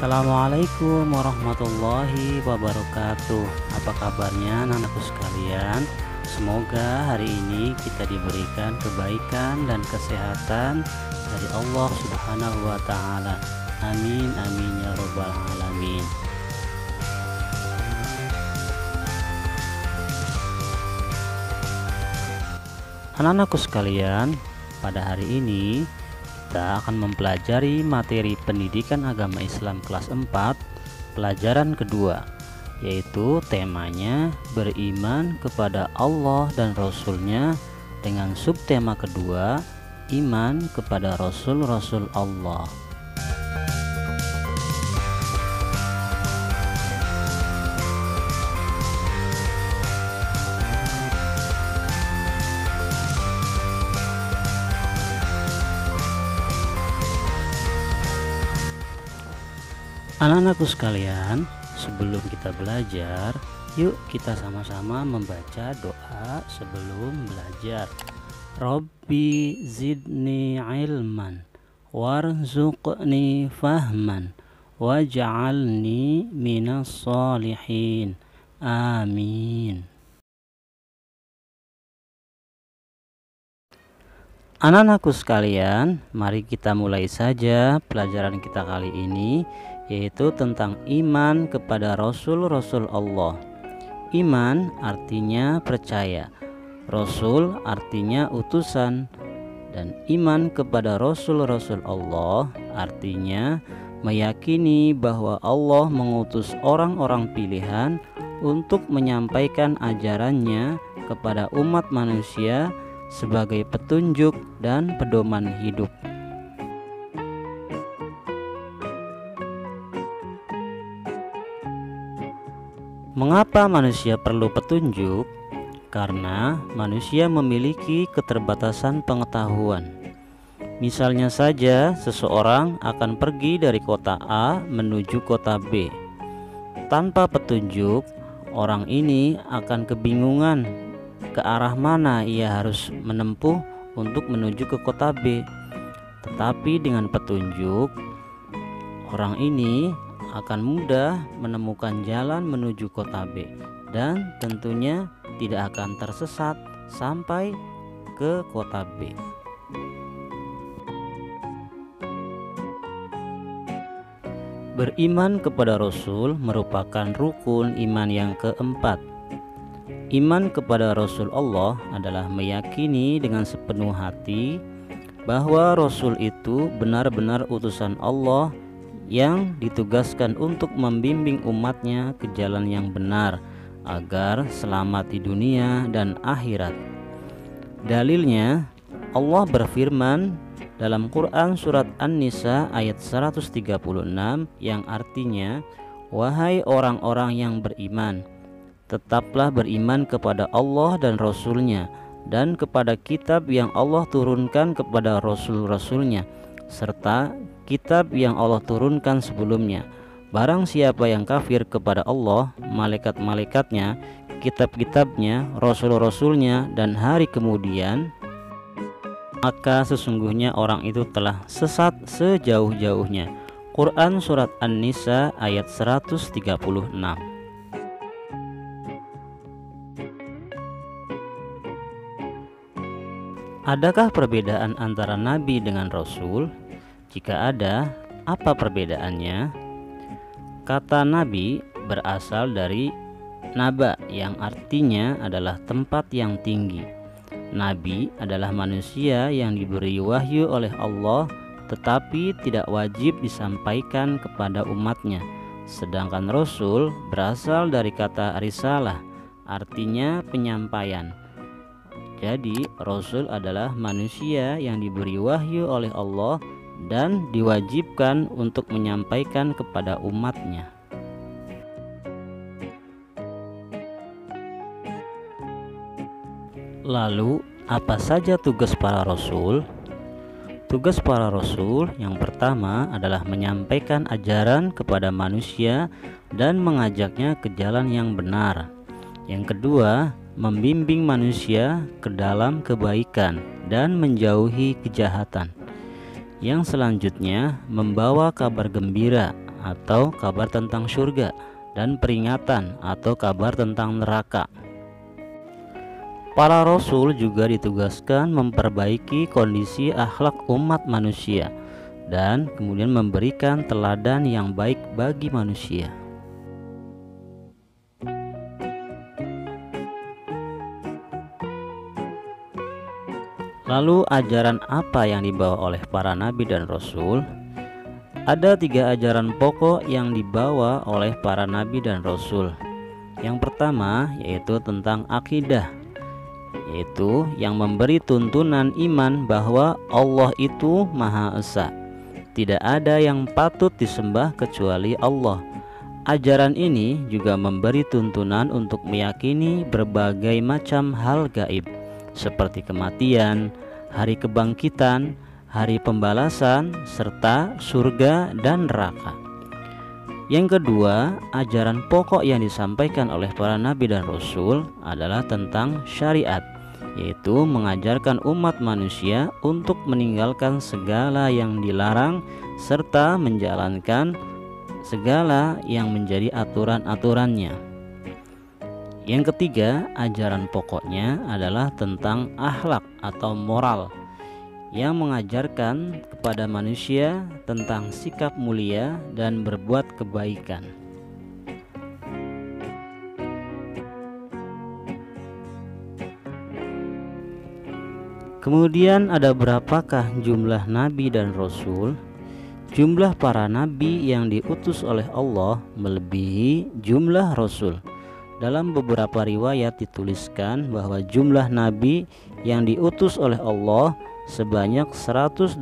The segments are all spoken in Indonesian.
Assalamualaikum warahmatullahi wabarakatuh. Apa kabarnya anak-anakku sekalian? Semoga hari ini kita diberikan kebaikan dan kesehatan dari Allah Subhanahu wa Ta'ala. Amin amin ya rabbal alamin. Anak-anakku sekalian, pada hari ini kita akan mempelajari materi pendidikan agama Islam kelas 4 pelajaran kedua, yaitu temanya beriman kepada Allah dan Rasulnya, dengan subtema kedua, iman kepada Rasul-Rasul Allah. Anak-anakku sekalian, sebelum kita belajar, yuk kita sama-sama membaca doa sebelum belajar. Rabbi zidni ilman warzuqni fahman waj'alni minas sholihin. Amin. Anak-anakku sekalian, mari kita mulai saja pelajaran kita kali ini, yaitu tentang iman kepada Rasul-Rasul Allah. Iman artinya percaya, Rasul artinya utusan, dan iman kepada Rasul-Rasul Allah artinya meyakini bahwa Allah mengutus orang-orang pilihan untuk menyampaikan ajarannya kepada umat manusia sebagai petunjuk dan pedoman hidup. Mengapa manusia perlu petunjuk? Karena manusia memiliki keterbatasan pengetahuan. Misalnya saja, seseorang akan pergi dari kota A menuju kota B. Tanpa petunjuk, orang ini akan kebingungan ke arah mana ia harus menempuh untuk menuju ke kota B. Tetapi dengan petunjuk, orang ini akan mudah menemukan jalan menuju kota B, dan tentunya tidak akan tersesat sampai ke kota B. Beriman kepada Rasul merupakan rukun iman yang keempat. Iman kepada Rasul Allah adalah meyakini dengan sepenuh hati bahwa Rasul itu benar-benar utusan Allah yang ditugaskan untuk membimbing umatnya ke jalan yang benar agar selamat di dunia dan akhirat. Dalilnya, Allah berfirman dalam Quran surat An-Nisa ayat 136 yang artinya, "Wahai orang-orang yang beriman, tetaplah beriman kepada Allah dan Rasul-Nya, dan kepada kitab yang Allah turunkan kepada Rasul-Rasulnya, serta kitab yang Allah turunkan sebelumnya. Barang siapa yang kafir kepada Allah, malaikat-malaikatnya, kitab-kitabnya, rasul-rasulnya, dan hari kemudian, maka sesungguhnya orang itu telah sesat sejauh-jauhnya." Quran surat An-Nisa ayat 136. Adakah perbedaan antara nabi dengan rasul? Jika ada, apa perbedaannya? Kata nabi berasal dari naba, yang artinya adalah tempat yang tinggi. Nabi adalah manusia yang diberi wahyu oleh Allah, tetapi tidak wajib disampaikan kepada umatnya. Sedangkan rasul berasal dari kata risalah, artinya penyampaian. Jadi rasul adalah manusia yang diberi wahyu oleh Allah dan diwajibkan untuk menyampaikan kepada umatnya. Lalu, apa saja tugas para rasul? Tugas para rasul yang pertama adalah menyampaikan ajaran kepada manusia dan mengajaknya ke jalan yang benar. Yang kedua, membimbing manusia ke dalam kebaikan dan menjauhi kejahatan. Yang selanjutnya, membawa kabar gembira atau kabar tentang surga, dan peringatan atau kabar tentang neraka. Para rasul juga ditugaskan memperbaiki kondisi akhlak umat manusia dan kemudian memberikan teladan yang baik bagi manusia. Lalu ajaran apa yang dibawa oleh para nabi dan rasul? Ada 3 ajaran pokok yang dibawa oleh para nabi dan rasul. Yang pertama yaitu tentang akidah, yaitu yang memberi tuntunan iman bahwa Allah itu Maha Esa. Tidak ada yang patut disembah kecuali Allah. Ajaran ini juga memberi tuntunan untuk meyakini berbagai macam hal gaib, seperti kematian, hari kebangkitan, hari pembalasan, serta surga dan neraka. Yang kedua, ajaran pokok yang disampaikan oleh para nabi dan rasul adalah tentang syariat, yaitu mengajarkan umat manusia untuk meninggalkan segala yang dilarang serta menjalankan segala yang menjadi aturan-aturannya. Yang ketiga, ajaran pokoknya adalah tentang akhlak atau moral, yang mengajarkan kepada manusia tentang sikap mulia dan berbuat kebaikan. Kemudian ada berapakah jumlah nabi dan rasul? Jumlah para nabi yang diutus oleh Allah melebihi jumlah rasul. Dalam beberapa riwayat dituliskan bahwa jumlah nabi yang diutus oleh Allah sebanyak 124.000,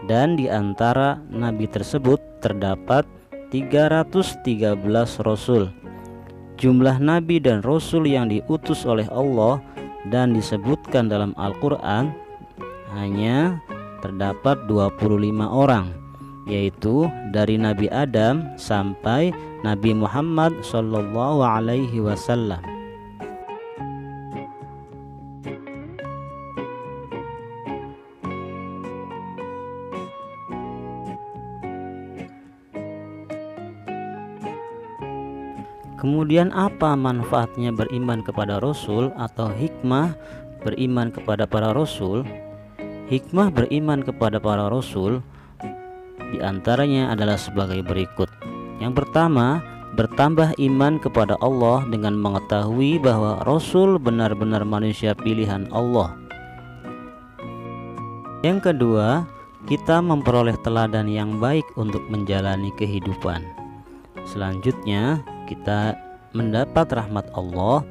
dan di antara nabi tersebut terdapat 313 rasul. Jumlah nabi dan rasul yang diutus oleh Allah dan disebutkan dalam Al-Quran hanya terdapat 25 orang, yaitu dari Nabi Adam sampai Nabi Muhammad SAW. Kemudian apa manfaatnya beriman kepada Rasul atau hikmah beriman kepada para Rasul? Hikmah beriman kepada para Rasul diantaranya adalah sebagai berikut. Yang pertama, bertambah iman kepada Allah dengan mengetahui bahwa Rasul benar-benar manusia pilihan Allah. Yang kedua, kita memperoleh teladan yang baik untuk menjalani kehidupan. Selanjutnya, kita mendapat rahmat Allah,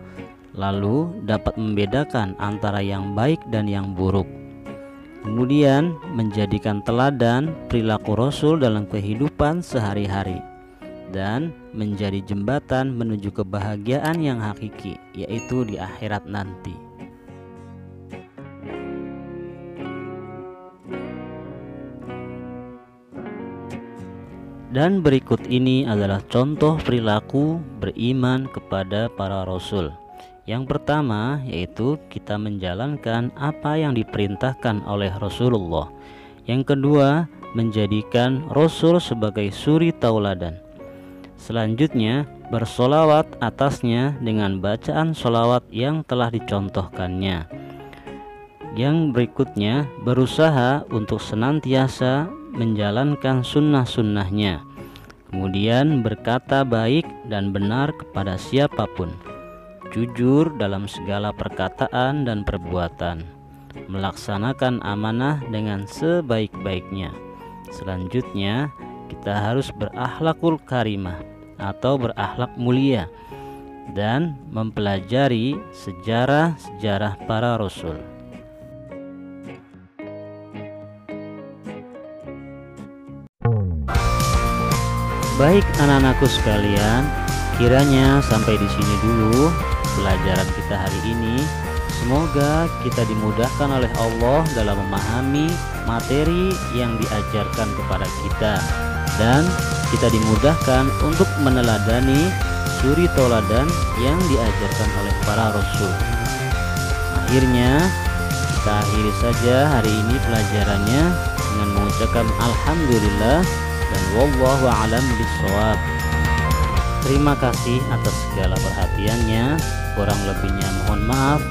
lalu dapat membedakan antara yang baik dan yang buruk. Kemudian menjadikan teladan perilaku Rasul dalam kehidupan sehari-hari, dan menjadi jembatan menuju kebahagiaan yang hakiki, yaitu di akhirat nanti. Dan berikut ini adalah contoh perilaku beriman kepada para Rasul. Yang pertama yaitu kita menjalankan apa yang diperintahkan oleh Rasulullah. Yang kedua, menjadikan Rasul sebagai suri tauladan. Selanjutnya, bersolawat atasnya dengan bacaan solawat yang telah dicontohkannya. Yang berikutnya, berusaha untuk senantiasa menjalankan sunnah-sunnahnya. Kemudian berkata baik dan benar kepada siapapun, jujur dalam segala perkataan dan perbuatan, melaksanakan amanah dengan sebaik-baiknya. Selanjutnya, kita harus berakhlakul karimah atau berakhlak mulia dan mempelajari sejarah-sejarah para rasul. Baik anak-anakku sekalian, kiranya sampai di sini dulu pelajaran kita hari ini. Semoga kita dimudahkan oleh Allah dalam memahami materi yang diajarkan kepada kita, dan kita dimudahkan untuk meneladani suri tauladan yang diajarkan oleh para rasul. Akhirnya kita akhiri saja hari ini pelajarannya dengan mengucapkan alhamdulillah. dan wallahu a'lam bishawab. Terima kasih atas segala perhatiannya. Kurang lebihnya mohon maaf.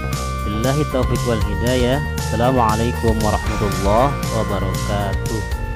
Billahi taufiq wal hidayah. Assalamualaikum warahmatullahi wabarakatuh.